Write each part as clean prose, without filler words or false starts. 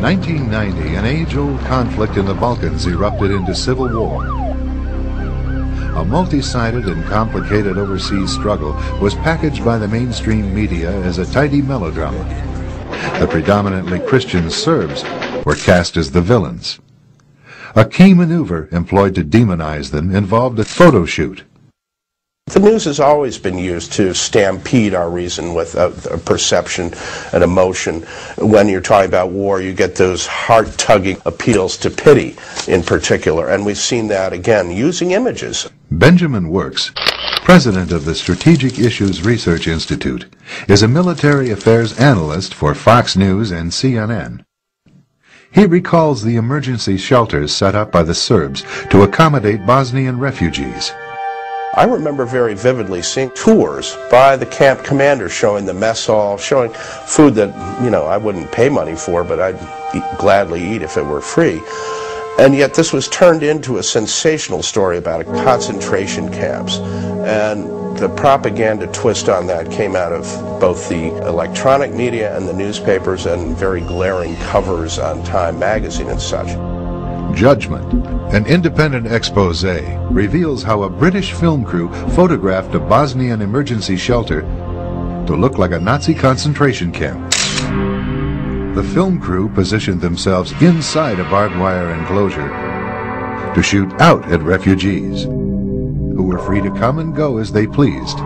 1990, an age-old conflict in the Balkans erupted into civil war. A multi-sided and complicated overseas struggle was packaged by the mainstream media as a tidy melodrama. The predominantly Christian Serbs were cast as the villains. A key maneuver employed to demonize them involved a photo shoot. The news has always been used to stampede our reason with a perception and emotion. When you're talking about war, you get those heart-tugging appeals to pity in particular, and we've seen that again using images. Benjamin Works, president of the Strategic Issues Research Institute, is a military affairs analyst for Fox News and CNN. He recalls the emergency shelters set up by the Serbs to accommodate Bosnian refugees. I remember very vividly seeing tours by the camp commander showing the mess hall, showing food that, I wouldn't pay money for, but I'd gladly eat if it were free. And yet this was turned into a sensational story about concentration camps. And the propaganda twist on that came out of both the electronic media and the newspapers and very glaring covers on Time magazine and such. Judgment, an independent expose, reveals how a British film crew photographed a Bosnian emergency shelter to look like a Nazi concentration camp. The film crew positioned themselves inside a barbed wire enclosure to shoot out at refugees, who were free to come and go as they pleased.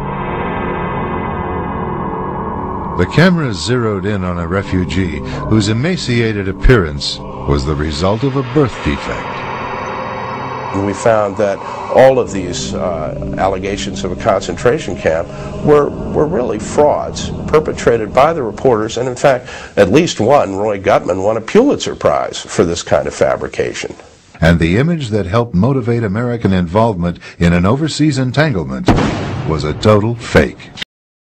The camera zeroed in on a refugee whose emaciated appearance was the result of a birth defect. And we found that all of these allegations of a concentration camp were really frauds perpetrated by the reporters, and in fact, at least one, Roy Gutman, won a Pulitzer Prize for this kind of fabrication. And the image that helped motivate American involvement in an overseas entanglement was a total fake.